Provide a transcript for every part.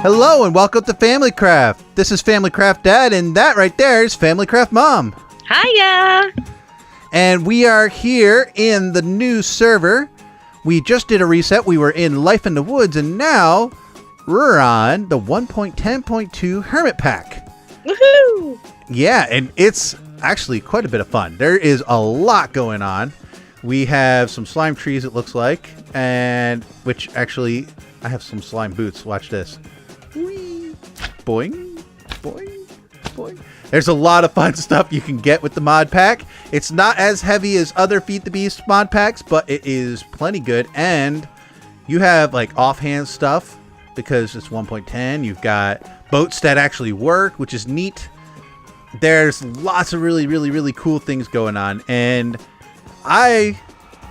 Hello and welcome to FamilyCraft. This is FamilyCraft Dad, and that right there is FamilyCraft Mom. Hiya! And we are here in the new server. We just did a reset. We were in Life in the Woods, and now we're on the 1.10.2 HermitPack. Woohoo! Yeah, and it's actually quite a bit of fun. There is a lot going on. We have some slime trees, it looks like, and which actually, I have some slime boots. Watch this. Whee! Boing, boing, boing. There's a lot of fun stuff you can get with the mod pack. It's not as heavy as other Feed the Beast mod packs, but it is plenty good. And you have like offhand stuff because it's 1.10. You've got boats that actually work, which is neat. There's lots of really cool things going on, and I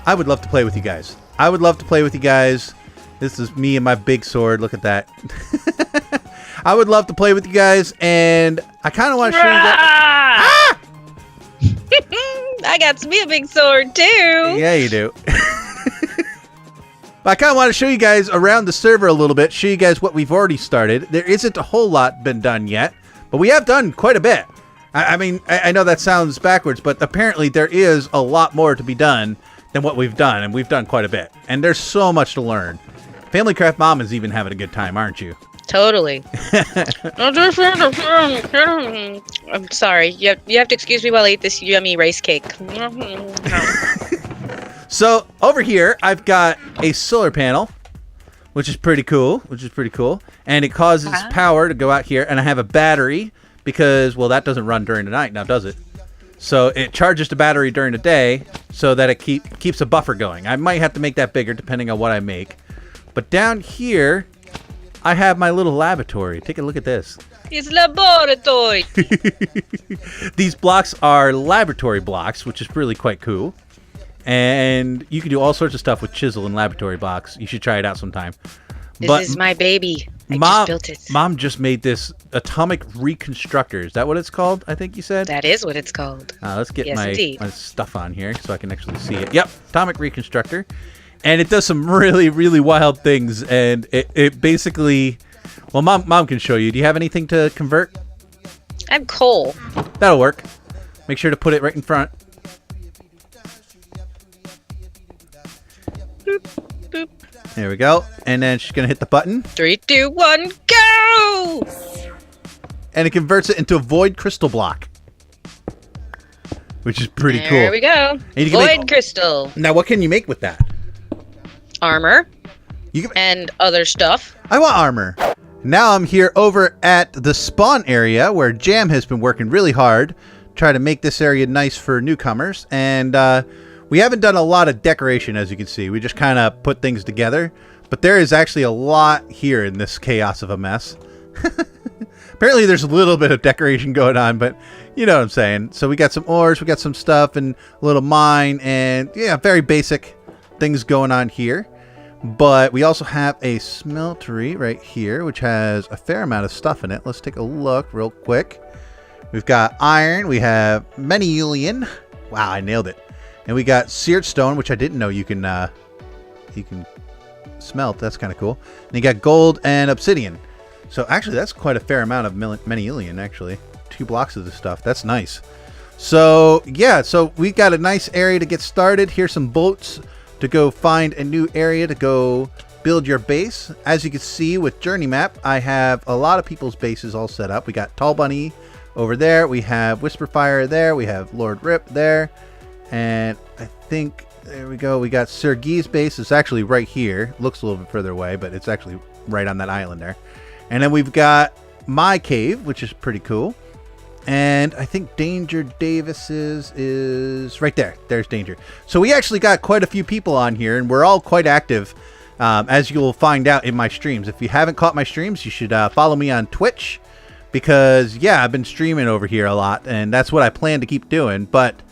would love to play with you guys. I would love to play with you guys. This is me and my big sword. Look at that. I would love to play with you guys, and I kind of want to show you that. Ah! I got me a big sword too. Yeah, you do. I kind of want to show you guys around the server a little bit, show you guys what we've already started. There isn't a whole lot been done yet, but we have done quite a bit. I mean, I know that sounds backwards, but apparently there is a lot more to be done than what we've done, and we've done quite a bit. And there's so much to learn. FamilyCraft Mom is even having a good time, aren't you? Totally. I'm sorry. You have to excuse me while I eat this yummy rice cake. So over here, I've got a solar panel, which is pretty cool. And it causes power to go out here. And I have a battery because, well, that doesn't run during the night now, does it? So it charges the battery during the day so that it keeps a buffer going. I might have to make that bigger depending on what I make. But down here, I have my little laboratory. Take a look at this. It's laboratory. These blocks are laboratory blocks, which is really quite cool. And you can do all sorts of stuff with chisel and laboratory blocks. You should try it out sometime. This is my baby. I just built it. Mom just made this Tomic Reconstructor. Is that what it's called? I think you said? That is what it's called. Let's get my stuff on here so I can actually see it. Yep, Tomic Reconstructor. And it does some really wild things. And it basically... Well, Mom can show you. Do you have anything to convert? I have coal. That'll work. Make sure to put it right in front. Boop, boop. There we go. And then she's going to hit the button. 3, 2, 1, go! And it converts it into a void crystal block. Which is pretty cool. There we go. Void crystal. Now, what can you make with that? Armor. And other stuff. I want armor. Now I'm here over at the spawn area where Jam has been working really hard. Try to make this area nice for newcomers. And we haven't done a lot of decoration, as you can see. We just kind of put things together. But there is actually a lot here in this chaos of a mess. Apparently there's a little bit of decoration going on, but you know what I'm saying. So we got some ores, we got some stuff, and a little mine, and yeah, very basic things going on here. But we also have a smeltery right here, which has a fair amount of stuff in it. Let's take a look real quick. We've got iron, we have magnesium. Wow, I nailed it. And we got seared stone, which I didn't know you can smelt. That's kind of cool. And you got gold and obsidian. So actually, that's quite a fair amount of magnesium, actually. 2 blocks of this stuff. That's nice. So yeah, so we've got a nice area to get started. Here's some boats to go find a new area to go build your base. As you can see with Journey Map, I have a lot of people's bases all set up. We got Tall Bunny over there. We have Whisperfire there. We have Lord Rip there. And I think, there we go. We got Sir Guy's base. It's actually right here. Looks a little bit further away, but it's actually right on that island there. And then we've got my cave, which is pretty cool. And I think Danger Davis's is right there. There's Danger. So we actually got quite a few people on here, and we're all quite active, as you'll find out in my streams. If you haven't caught my streams, you should follow me on Twitch, because, yeah, I've been streaming over here a lot, and that's what I plan to keep doing. But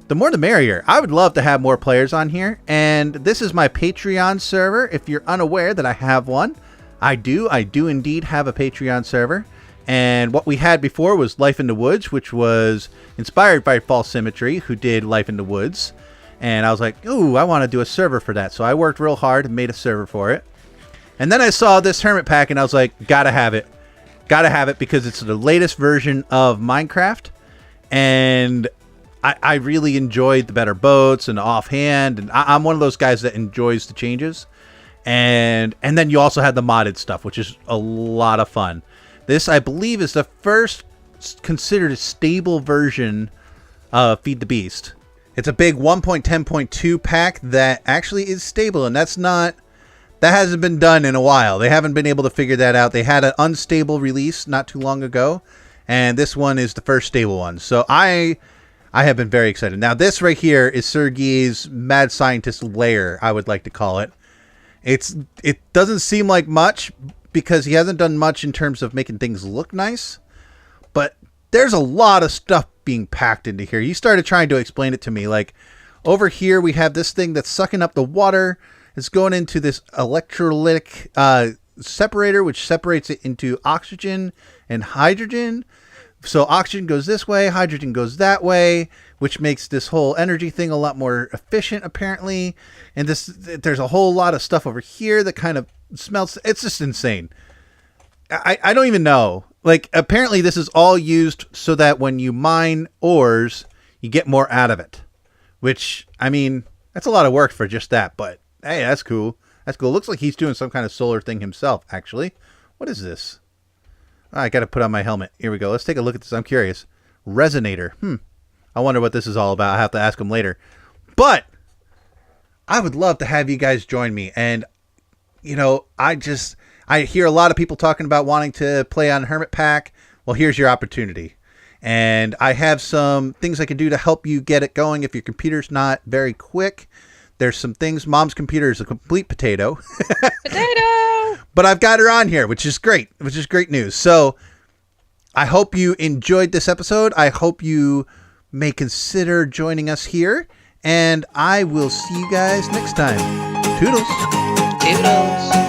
the more the merrier. I would love to have more players on here, and this is my Patreon server. If you're unaware that I have one, I do indeed have a Patreon server. And what we had before was Life in the Woods, which was inspired by False Symmetry, who did Life in the Woods. And I was like, ooh, I want to do a server for that. So I worked real hard and made a server for it. And then I saw this HermitPack, and I was like, gotta have it. Gotta have it because it's the latest version of Minecraft. And I really enjoyed the better boats and offhand. And I'm one of those guys that enjoys the changes. And then you also had the modded stuff, which is a lot of fun. This, I believe, is the first considered a stable version of Feed the Beast. It's a big 1.10.2 pack that actually is stable, and that hasn't been done in a while. They haven't been able to figure that out. They had an unstable release not too long ago, and this one is the first stable one. So I have been very excited. Now, this right here is Sergei's mad scientist lair, I would like to call it. It doesn't seem like much because he hasn't done much in terms of making things look nice, but there's a lot of stuff being packed into here. He started trying to explain it to me. Like, over here we have this thing that's sucking up the water. It's going into this electrolytic separator, which separates it into oxygen and hydrogen. So oxygen goes this way, hydrogen goes that way, which makes this whole energy thing a lot more efficient, apparently. And there's a whole lot of stuff over here that kind of smells. It's just insane. I don't even know. Like, apparently this is all used so that when you mine ores, you get more out of it. Which, I mean, that's a lot of work for just that. But, hey, that's cool. That's cool. Looks like he's doing some kind of solar thing himself, actually. What is this? Oh, I got to put on my helmet. Here we go. Let's take a look at this. I'm curious. Resonator. I wonder what this is all about. I have to ask him later. But I would love to have you guys join me. And, you know, I hear a lot of people talking about wanting to play on HermitPack. Well, here's your opportunity. And I have some things I can do to help you get it going if your computer's not very quick. There's some things. Mom's computer is a complete potato. Potato! But I've got her on here, which is great. Which is great news. So I hope you enjoyed this episode. I hope you may consider joining us here. And I will see you guys next time. Toodles. Toodles.